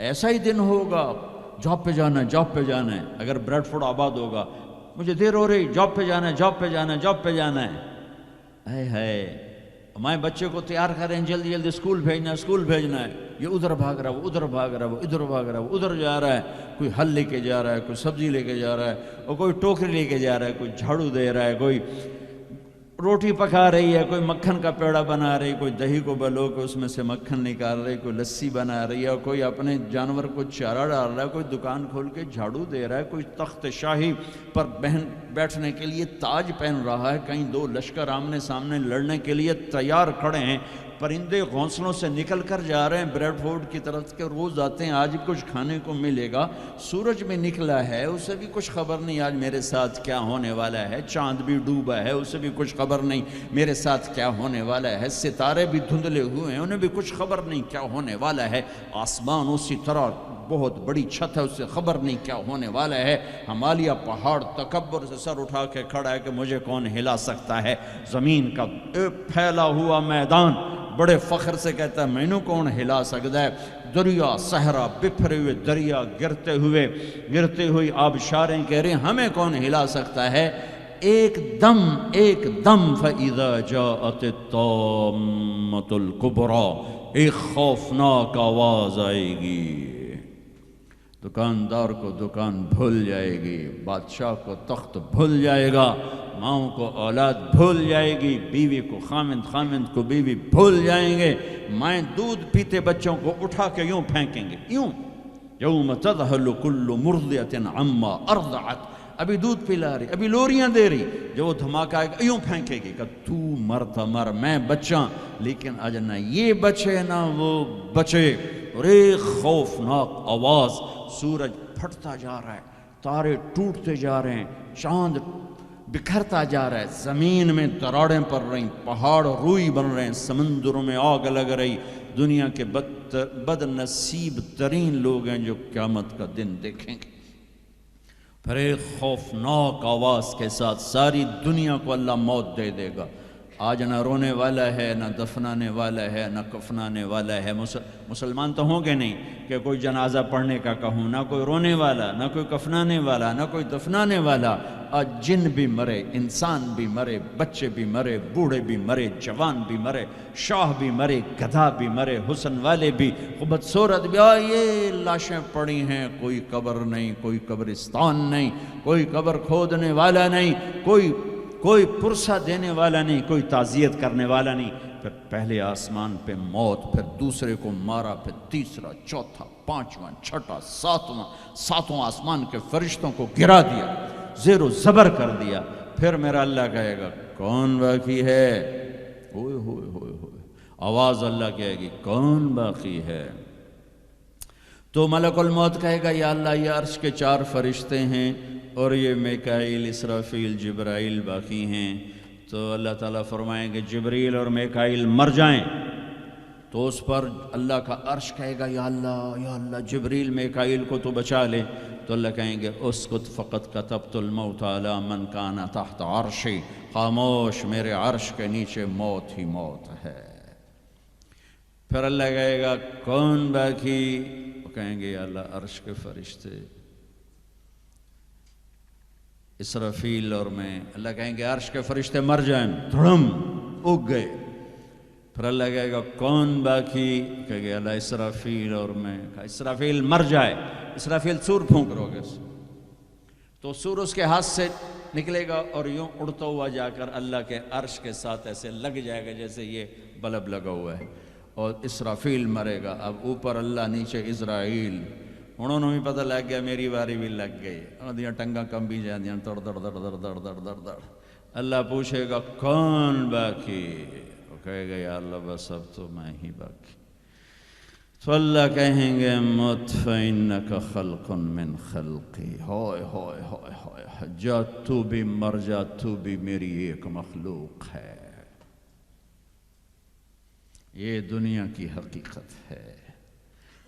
ایسا ہی دن ہوگا، جاب پہ جانا ہے، جاب پہ جانا ہے. اگر بریڈ فورڈ آباد ہوگا، مجھے دیر ہو رہی، جاب پہ جانا ہے، جاب پہ جانا ہے، جاب پہ جانا ہے. اے ہے ہمارے بچے کو تیار کریں، جلدی جلدی اسکول بھیجنا ہے، اسکول بھیجنا ہے. یہ ادھر بھاگ رہا ہے، وہ ادھر بھاگ رہا ہے، وہ ادھر بھاگ رہا ہے، وہ ادھر جا رہا ہے. کوئی حل لے کے جا رہا ہے، کوئی سبزی لے کے جا رہا ہے، اور کوئی ٹوکری لے کے جا رہا ہے، کوئی جھاڑو دے رہا ہے، کوئی روٹی پکا رہی ہے، کوئی مکھن کا پیڑا بنا رہی، کوئی دہی کو بلو کے اس میں سے مکھن نکال رہی، کوئی لسی بنا رہی ہے، اور کوئی اپنے جانور کو چارہ ڈال رہا ہے، کوئی دکان کھول کے جھاڑو دے رہا ہے، کوئی تخت شاہی پر بیٹھنے کے لیے تاج پہن رہا ہے. کہیں دو لشکر آمنے سامنے لڑنے کے لیے تیار کھڑے ہیں. پرندے گھونسلوں سے نکل کر جا رہے ہیں بریڈ فورڈ کی طرف کے، روز آتے ہیں، آج کچھ کھانے کو ملے گا. سورج بھی نکلا ہے، اسے بھی کچھ خبر نہیں آج میرے ساتھ کیا ہونے والا ہے. چاند بھی ڈوبا ہے، اسے بھی کچھ خبر نہیں میرے ساتھ کیا ہونے والا ہے. ستارے بھی دھندلے ہوئے ہیں، انہیں بھی کچھ خبر نہیں کیا ہونے والا ہے. آسمان اسی طرح بہت بڑی چھت ہے، اسے خبر نہیں کیا ہونے والا ہے. ہمالیہ پہاڑ تکبر سے سر اٹھا کے کھڑا ہے کہ مجھے کون ہلا سکتا ہے. زمین کا پھیلا ہوا میدان بڑے فخر سے کہتا ہے مینوں کون ہلا سکتا ہے. دریا صحرا بکھرے ہوئے دریا، گرتے ہوئی آبشاریں کہہ رہے ہیں ہمیں کون ہلا سکتا ہے. ایک دم فَإِذَا جَاءَتِ الطَّامَّةُ الْكُبْرَى، ایک خوفناک آواز آئے گی. دکاندار کو دکان بھول جائے گی، بادشاہ کو تخت بھول جائے گا، ماؤں کو اولاد بھول جائے گی، بیوی کو خامند کو بیوی بھول جائیں گے. مائیں دودھ پیتے بچوں کو اٹھا کے یوں پھینکیں گے، یوں. یوم تذہل کل مرضعۃ عما ارضعت، ابھی دودھ پلا رہی، ابھی لوریاں دے رہی، جو وہ دھماکہ آئے گا یوں پھینکے گی کہ تو مرتا مر، میں بچاں. لیکن آج نہ یہ بچے نہ وہ بچے. اور ایک خوفناک آواز، سورج پھٹتا جا رہا ہے، تارے ٹوٹتے جا رہے ہیں، چاند بکھرتا جا رہا ہے، زمین میں دراڑیں پڑ رہی، پہاڑ روئی بن رہے ہیں، سمندروں میں آگ لگ رہی. دنیا کے بد نصیب ترین لوگ ہیں جو قیامت کا دن دیکھیں گے. پھر ایک خوفناک آواز کے ساتھ ساری دنیا کو اللہ موت دے دے گا. آج نہ رونے والا ہے، نہ دفنانے والا ہے، نہ کفنانے والا ہے. مسلمان تو ہوں گے نہیں کہ کوئی جنازہ پڑھنے کا کہوں، نہ کوئی رونے والا، نہ کوئی کفنانے والا، نہ کوئی دفنانے والا. آج جن بھی مرے، انسان بھی مرے، بچے بھی مرے، بوڑھے بھی مرے، جوان بھی مرے، شاہ بھی مرے، گدھا بھی مرے، حسن والے بھی، خوبصورت بھی. یہ لاشیں پڑی ہیں، کوئی قبر نہیں، کوئی قبرستان نہیں، کوئی قبر کھودنے والا نہیں، کوئی پرسہ دینے والا نہیں، کوئی تعزیت کرنے والا نہیں. پھر پہلے آسمان پہ موت، پھر دوسرے کو مارا، پھر تیسرا، چوتھا، پانچواں، چھٹا، ساتواں آسمان کے فرشتوں کو گرا دیا، زیر و زبر کر دیا. پھر میرا اللہ کہے گا کون باقی ہے؟ ہوئے ہوئے ہوئے ہوئے، آواز اللہ کہے گی کون باقی ہے؟ تو ملک الموت کہے گا یا اللہ یہ عرش کے 4 فرشتے ہیں اور یہ میکائیل، اسرافیل، جبرائیل باقی ہیں. تو اللہ تعالیٰ فرمائیں گے جبریل اور میکائیل مر جائیں. تو اس پر اللہ کا عرش کہے گا یا اللہ جبریل میکائیل کو تو بچا لے. تو اللہ کہیں گے اسکت فقط کتبت الموت علی من کان تحت عرشی، خاموش، میرے عرش کے نیچے موت ہی موت ہے. پھر اللہ کہے گا کون باقی؟ وہ کہیں گے یا اللہ عرش کے فرشتے اسرافیل اور میں. اللہ کہیں گے عرش کے فرشتے مر جائیں، دھڑم اگ گئے. پھر اللہ کہے گا کون باقی؟ کہے گے اللہ اسرافیل اور میں. اسرافیل مر جائے، اسرافیل سور پھونک رو گے تو سور اس کے ہاتھ سے نکلے گا اور یوں اڑتا ہوا جا کر اللہ کے عرش کے ساتھ ایسے لگ جائے گا جیسے یہ بلب لگا ہوا ہے. اور اسرافیل مرے گا. اب اوپر اللہ، نیچے اسرائیل. انہوں نے بھی پتہ لگ گیا میری باری بھی لگ گئی. آدھیاں ٹنگاں کم بھی جاندیاں، دڑ دڑ دڑ دڑ دڑ دڑ دڑ دڑ. اللہ پوچھے گا کون باقی؟ وہ کہے گا یا اللہ بس اب تو میں ہی باقی. تو اللہ کہیں گے مت فإنک خلق من خلقی. ہوئے ہوئے ہوئے ہوئے، جا تو بھی مر جا، تو بھی میری ایک مخلوق ہے. یہ دنیا کی حقیقت ہے.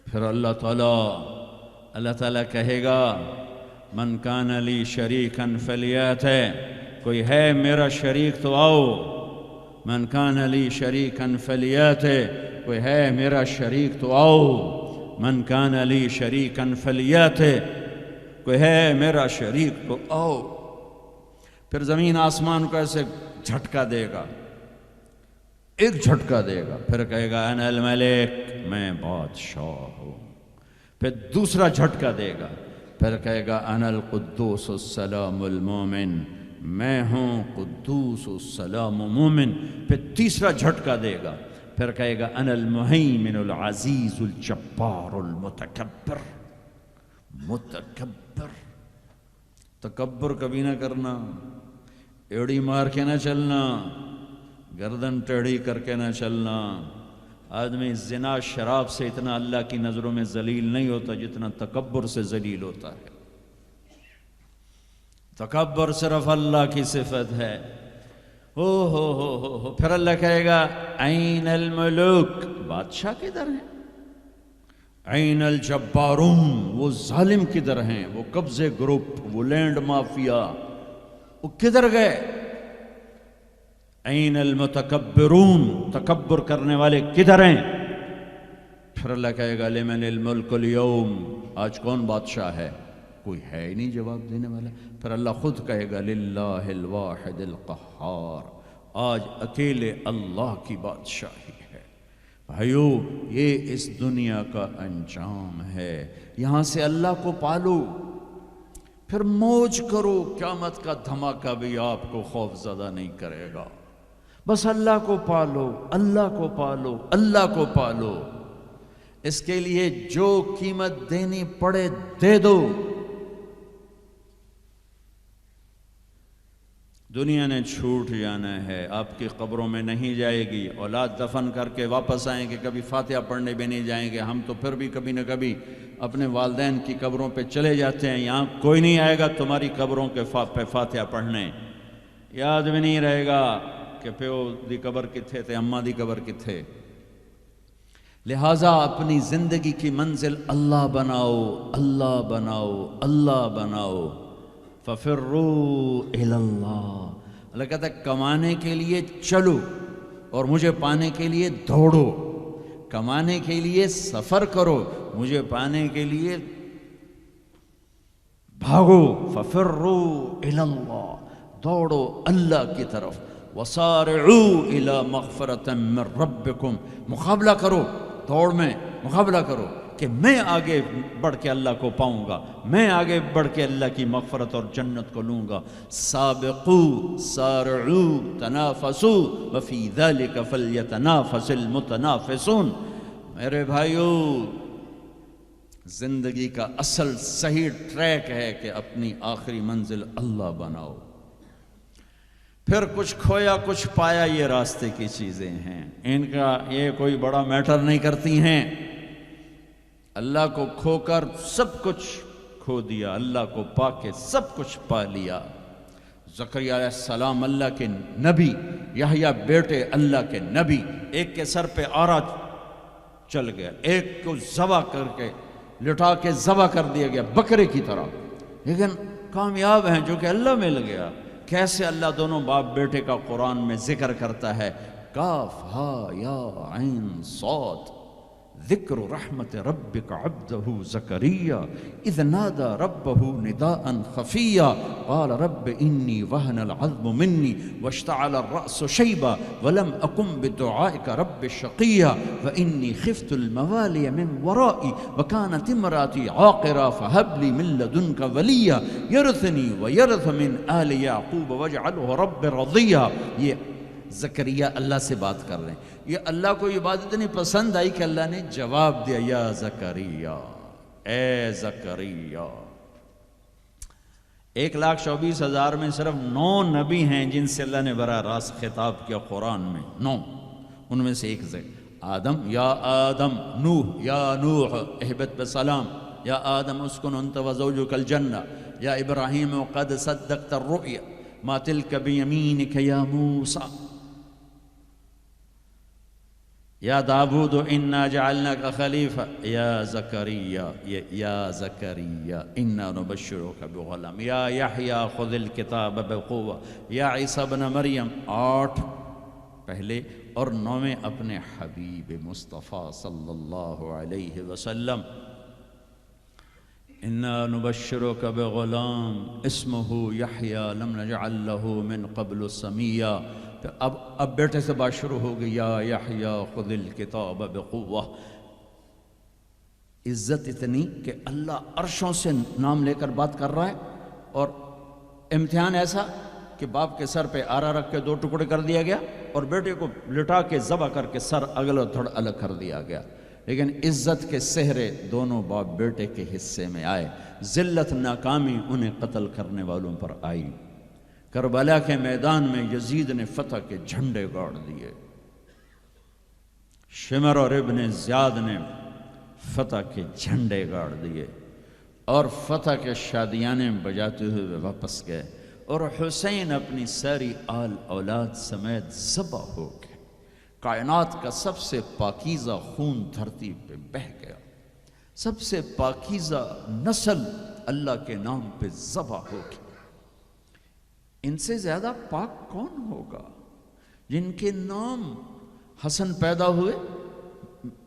پھر اللہ تعالیٰ کہے گا من کان لی شریکا فلیات، کوئی ہے میرا شریک تو آؤ. من کان لی شریکا فلیات، کوئی ہے میرا شریک تو آؤ. من کان لی شریکا فلیاتہ، کوئی ہے میرا شریک تو آؤ۔ پھر زمین آسمان کو ایسے جھٹکا دے گا، ایک جھٹکا دے گا، پھر کہے گا انا الملک، میں بادشاہ ہوں۔ پھر دوسرا جھٹکا دے گا، پھر کہے گا انا القدوس السلام المومن، میں ہوں قدوس السلام مومن۔ پھر تیسرا جھٹکا دے گا، پھر کہے گا انا المہیمن العزیز الجبار المتکبر۔ متکبر، تکبر کبھی نہ کرنا، ایڑی مار کے نہ چلنا، گردن ٹیڑھی کر کے نہ چلنا۔ آدمی زنا شراب سے اتنا اللہ کی نظروں میں ذلیل نہیں ہوتا جتنا تکبر سے ذلیل ہوتا ہے۔ تکبر صرف اللہ کی صفت ہے۔ ہو پھر اللہ کہے گا این الملوک، بادشاہ کدھر ہیں؟ این الجبارون، وہ ظالم کدھر ہیں؟ وہ قبضے گروپ، وہ لینڈ مافیا، وہ کدھر گئے؟ این المتکبرون، تکبر کرنے والے کدھر ہیں؟ پھر اللہ کہے گا لمن الملک اليوم، آج کون بادشاہ ہے؟ کوئی ہے ہی نہیں جواب دینے والا۔ پھر اللہ خود کہے گا للہ الواحد القہار، آج اکیلے اللہ کی بادشاہی ہے۔ بھائیو، یہ اس دنیا کا انجام ہے۔ یہاں سے اللہ کو پالو، پھر موج کرو، قیامت کا دھماکہ بھی آپ کو خوف زدہ نہیں کرے گا۔ بس اللہ کو پالو، اللہ کو پالو، اللہ کو پالو۔ اس کے لیے جو قیمت دینی پڑے دے دو۔ دنیا نے چھوٹ جانا ہے، آپ کی قبروں میں نہیں جائے گی۔ اولاد دفن کر کے واپس آئیں گے، کبھی فاتحہ پڑھنے بھی نہیں جائیں گے۔ ہم تو پھر بھی کبھی نہ کبھی اپنے والدین کی قبروں پہ چلے جاتے ہیں۔ یہاں کوئی نہیں آئے گا تمہاری قبروں کے پہ فاتحہ پڑھنے، یاد بھی نہیں رہے گا کہ پیو دی قبر کتھے تے، اماں دی قبر کتھے۔ لہٰذا اپنی زندگی کی منزل اللہ بناؤ، اللہ بناؤ، اللہ بناؤ۔ فَفِرُّوا إِلَى اللَّهِ، اللہ کہتا ہے کمانے کے لیے چلو اور مجھے پانے کے لیے دوڑو۔ کمانے کے لیے سفر کرو، مجھے پانے کے لیے بھاگو۔ فَفِرُّوا إِلَى اللَّهِ، دوڑو اللہ کی طرف۔ وَصَارِعُوا إِلَى مَغْفِرَةٍ مِّن رَبِّكُمْ، مقابلہ کرو، دوڑ میں مقابلہ کرو کہ میں آگے بڑھ کے اللہ کو پاؤں گا، میں آگے بڑھ کے اللہ کی مغفرت اور جنت کو لوں گا۔ سابقوا سارعوا تنافسوا وفی ذلک فلیتنافس المتنافسون۔ میرے بھائیو، زندگی کا اصل صحیح ٹریک ہے کہ اپنی آخری منزل اللہ بناؤ۔ پھر کچھ کھویا کچھ پایا، یہ راستے کی چیزیں ہیں، ان کا یہ کوئی بڑا میٹر نہیں کرتی ہیں۔ اللہ کو کھو کر سب کچھ کھو دیا، اللہ کو پا کے سب کچھ پا لیا۔ زکریا علیہ السلام اللہ کے نبی، یحییٰ بیٹے اللہ کے نبی، ایک کے سر پہ آرا چل گیا، ایک کو ذبح کر کے لٹا کے ذبح کر دیا گیا بکرے کی طرح، لیکن کامیاب ہیں جو کہ اللہ مل گیا۔ کیسے اللہ دونوں باپ بیٹے کا قرآن میں ذکر کرتا ہے، کاف ہا یا عین صاد، ذکر رحمت ربک عبدہ زکریا اذ نادى ربہ نداء خفیا قال رب انی وہن العظم منی واشتعل الرأس شیبا ولم اکن بدعائک رب شقیا وانی خفت الموالی من ورائی وکانت امراتی عاقرا فہب لی من لدنک ولیا یرثنی ویرث من آل یعقوب واجعلہ رب رضیا۔ یہ زکریا اللہ سے بات کر رہے ہیں۔ یہ اللہ کو یہ بات اتنی پسند آئی کہ اللہ نے جواب دیا، یا زکریا، اے زکریا۔ 1,24,000 میں صرف 9 نبی ہیں جن سے اللہ نے براہ راست خطاب کیا قرآن میں، 9۔ ان میں سے ایک آدم، یا آدم، نوح، یا نوح اہبت بسلام، یا آدم اسکن انت وزوجک الجنہ، یا ابراہیم قد صدقت الرؤیا ما تلک بیمینک یا موسیٰ، یا داود انا جعلناک خلیفہ، یا زکریا، یا زکریا انا نبشرک بغلام، یا یحییٰ خذ الکتاب بقوہ، یا عیسیٰ ابن مریم، 8۔ پہلے، اور 9ویں اپنے حبیب مصطفیٰ صلی اللہ علیہ وسلم، اِنَّا نُبَشِّرُكَ بِغُلَامٍ اسْمُهُ يَحْيَىٰ لَمْ نَجْعَلْ لَهُ مِن قَبْلُ سَمِيًّا۔ تو اب بیٹے سے بات شروع ہو گئی، یا یحییٰ خُذِ الْکِتَابَ بِقُوَّةٍ۔ عزت اتنی کہ اللہ عرشوں سے نام لے کر بات کر رہا ہے، اور امتحان ایسا کہ باپ کے سر پہ آرا رکھ کے 2 ٹکڑے کر دیا گیا، اور بیٹے کو لٹا کے ذبح کر کے سر اگلا تھوڑا الگ کر دیا گیا، لیکن عزت کے سہرے دونوں باپ بیٹے کے حصے میں آئے۔ ذلت ناکامی انہیں قتل کرنے والوں پر آئی۔ کربلا کے میدان میں یزید نے فتح کے جھنڈے گاڑ دیے، شمر اور ابن زیاد نے فتح کے جھنڈے گاڑ دیے، اور فتح کے شادیانے بجاتے ہوئے واپس گئے، اور حسین اپنی ساری آل اولاد سمیت ذبح ہو گئے۔ کائنات کا سب سے پاکیزہ خون دھرتی پہ بہہ گیا، سب سے پاکیزہ نسل اللہ کے نام پہ ذبح ہو گئی۔ ان سے زیادہ پاک کون ہوگا؟ جن کے نام حسن پیدا ہوئے،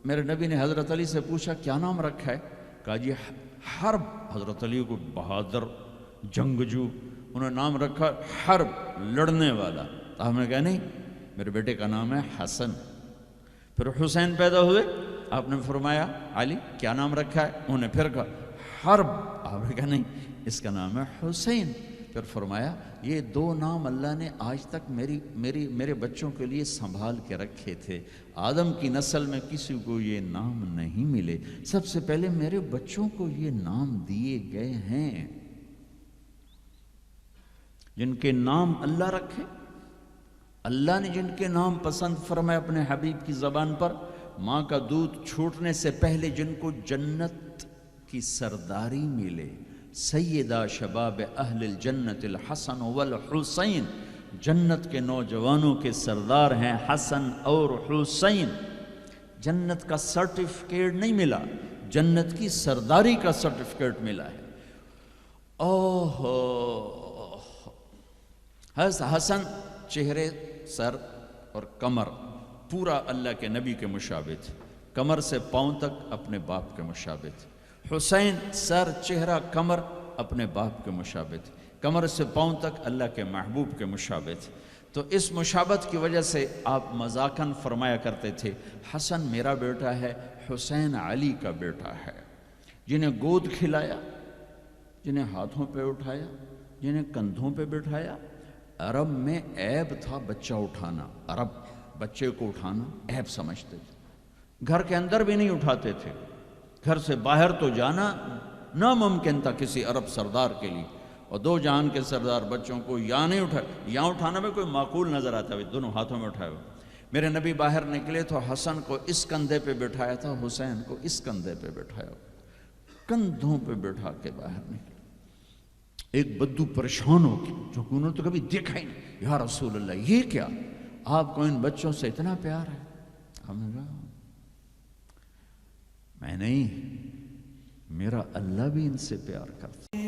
میرے نبی نے حضرت علی سے پوچھا کیا نام رکھا ہے؟ کہا جی حرب۔ حضرت علی کو بہادر جنگجو، انہوں نے نام رکھا حرب، لڑنے والا۔ تو ہم نے کہا نہیں، میرے بیٹے کا نام ہے حسن۔ پھر حسین پیدا ہوئے، آپ نے فرمایا علی کیا نام رکھا ہے؟ انہوں نے پھر کہا حرب۔ آپ نے کہا نہیں، اس کا نام ہے حسین۔ پھر فرمایا یہ 2 نام اللہ نے آج تک میرے بچوں کے لیے سنبھال کے رکھے تھے، آدم کی نسل میں کسی کو یہ نام نہیں ملے، سب سے پہلے میرے بچوں کو یہ نام دیے گئے ہیں۔ جن کے نام اللہ رکھے، اللہ نے جن کے نام پسند فرمائے اپنے حبیب کی زبان پر، ماں کا دودھ چھوٹنے سے پہلے جن کو جنت کی سرداری ملے، سیدہ شباب اہل الجنت الحسن والحسین، جنت کے نوجوانوں کے سردار ہیں حسن اور حسین۔ جنت کا سرٹیفکیٹ نہیں ملا، جنت کی سرداری کا سرٹیفکیٹ ملا ہے۔ اوہ حسن چہرے، سر اور کمر پورا اللہ کے نبی کے مشابہ تھے، کمر سے پاؤں تک اپنے باپ کے مشابہ تھے۔ حسین سر، چہرہ، کمر اپنے باپ کے مشابہ تھے، کمر سے پاؤں تک اللہ کے محبوب کے مشابہ تھے۔ تو اس مشابہت کی وجہ سے آپ مذاقاً فرمایا کرتے تھے حسن میرا بیٹا ہے، حسین علی کا بیٹا ہے۔ جنہیں گود کھلایا، جنہیں ہاتھوں پہ اٹھایا، جنہیں کندھوں پہ بٹھایا۔ عرب میں عیب تھا بچہ اٹھانا، عرب بچے کو اٹھانا عیب سمجھتے تھے، گھر کے اندر بھی نہیں اٹھاتے تھے، گھر سے باہر تو جانا ناممکن تھا کسی عرب سردار کے لیے، اور 2 جہان کے سردار بچوں کو یہاں نہیں یہاں اٹھانا میں کوئی معقول نظر آتا ہے، دونوں ہاتھوں میں اٹھائے ہوئے۔ میرے نبی باہر نکلے تو حسن کو اس کندھے پہ بٹھایا تھا، حسین کو اس کندھے پہ بٹھایا، کندھوں پہ بٹھا کے باہر نکلے۔ ایک بدو پریشان ہو گیا، جو کہ انہوں نے تو کبھی دیکھا ہی نہیں، یا رسول اللہ یہ کیا، آپ کو ان بچوں سے اتنا پیار ہے؟ ہم نے کہا میں نہیں، میرا اللہ بھی ان سے پیار کرتا ہے۔